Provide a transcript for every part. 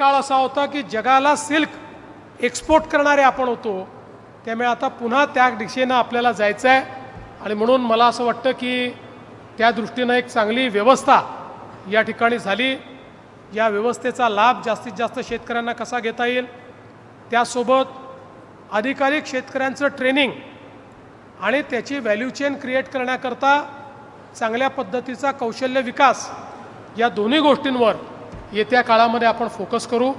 काळ असा होता की जगाला सिल्क एक्सपोर्ट करणारे आपण होतो, त्यामुळे आता पुन्हा त्या दिशेनं आपल्याला जायचं आहे. आणि म्हणून मला असं वाटतं की त्या दृष्टीनं एक चांगली व्यवस्था या ठिकाणी झाली. या व्यवस्थेचा लाभ जास्तीत जास्त शेतकऱ्यांना कसा घेता येईल, त्यासोबत अधिकाधिक शेतकऱ्यांचं ट्रेनिंग आणि त्याची व्हॅल्यू चेन क्रिएट करण्याकरता चांगल्या पद्धतीचा कौशल्य विकास, या दोन्ही गोष्टींवर येत्या काळामध्ये आपण फोकस करू.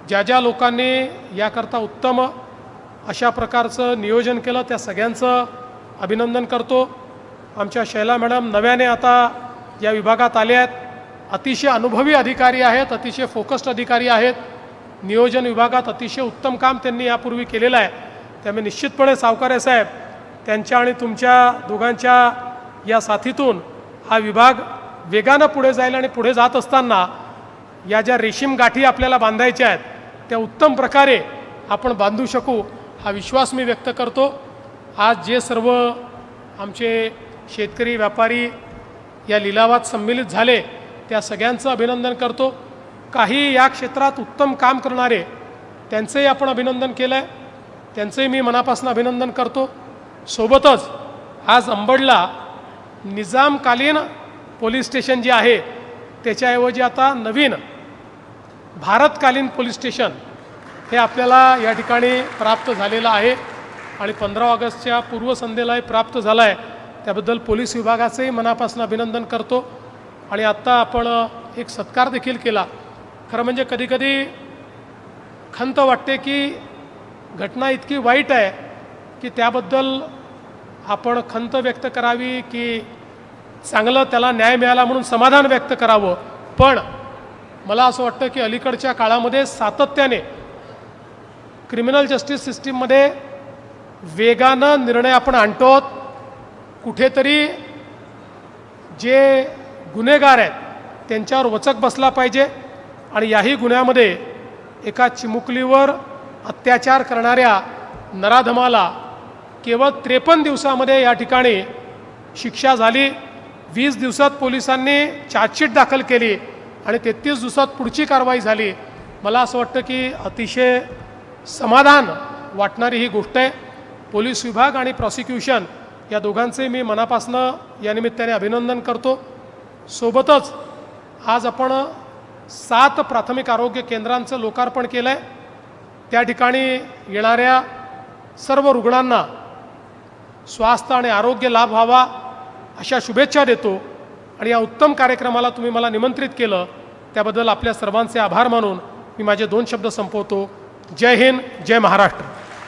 ज्या ज्या लोकांनी याकरता उत्तम अशा प्रकारचं नियोजन केलं त्या सगळ्यांचं अभिनंदन करतो. आमच्या शैला मॅडम नव्याने आता या विभागात आल्या आहेत, अतिशय अनुभवी अधिकारी आहेत, अतिशय फोकस्ड अधिकारी आहेत. नियोजन विभागात अतिशय उत्तम काम त्यांनी यापूर्वी केलेलं आहे. त्यामुळे निश्चितपणे सावकारे साहेब त्यांच्या आणि तुमच्या दोघांच्या या साथीतून हा विभाग वेगानं पुढे जाईल आणि पुढे जात असताना या ज्या रेशीम गाठी आपल्याला बांधायच्या आहेत त्या उत्तम प्रकारे आपण बांधू शकू हा विश्वास मी व्यक्त करतो. आज जे सर्व आमचे शेतकरी व्यापारी या लिलावात सम्मिलित झाले त्या सगळ्यांचं अभिनंदन करतो. काही या क्षेत्रात उत्तम काम करणारे त्यांचंही आपण अभिनंदन केलं आहे, त्यांचंही मी मनापासून अभिनंदन करतो. सोबतच आज अंबडला निजामकालीन पोलीस स्टेशन जे आहे त्याच्याऐवजी आता नवीन भारतकालीन पोलीस स्टेशन हे आपल्याला या ठिकाणी प्राप्त झालेलं आहे आणि 15 ऑगस्टच्या पूर्वसंध्येलाही प्राप्त झालं आहे. त्याबद्दल पोलीस विभागाचंही मनापासून अभिनंदन करतो. आणि आत्ता आपण एक सत्कार देखील केला. खरं म्हणजे कधीकधी खंत वाटते की घटना इतकी वाईट आहे की त्याबद्दल आपण खंत व्यक्त करावी की चांगलं त्याला न्याय मिळाला म्हणून समाधान व्यक्त करावं. पण मला असं वाटतं की अलीकडच्या काळामध्ये सातत्याने क्रिमिनल जस्टिस सिस्टीममध्ये वेगानं निर्णय आपण आणतो. कुठेतरी जे गुन्हेगार आहेत त्यांच्यावर वचक बसला पाहिजे आणि याही गुन्ह्यामध्ये एका चिमुकलीवर अत्याचार करणाऱ्या नराधमाला केवळ 53 दिवसामध्ये या ठिकाणी शिक्षा झाली. 20 दिवसात पोलिसांनी चार्जशीट दाखल केली आणि 33 दिवसात पुढची कारवाई झाली. मला असं वाटतं की अतिशय समाधान वाटणारी ही गोष्ट आहे. पोलीस विभाग आणि प्रॉसिक्युशन या दोघांचे मी मनापासून या निमित्ताने अभिनंदन करतो. सोबतच आज आपण 7 प्राथमिक आरोग्य केंद्रांचं लोकार्पण केलं आहे. त्या ठिकाणी येणाऱ्या सर्व रुग्णांना स्वास्थ्य आणि आरोग्य लाभ व्हावा अशा शुभेच्छा देतो. आणि या उत्तम कार्यक्रमाला तुम्ही मला निमंत्रित केलं त्याबद्दल आपल्या सर्वांचे आभार मानून मी माझे 2 शब्द संपवतो. जय हिंद, जय महाराष्ट्र.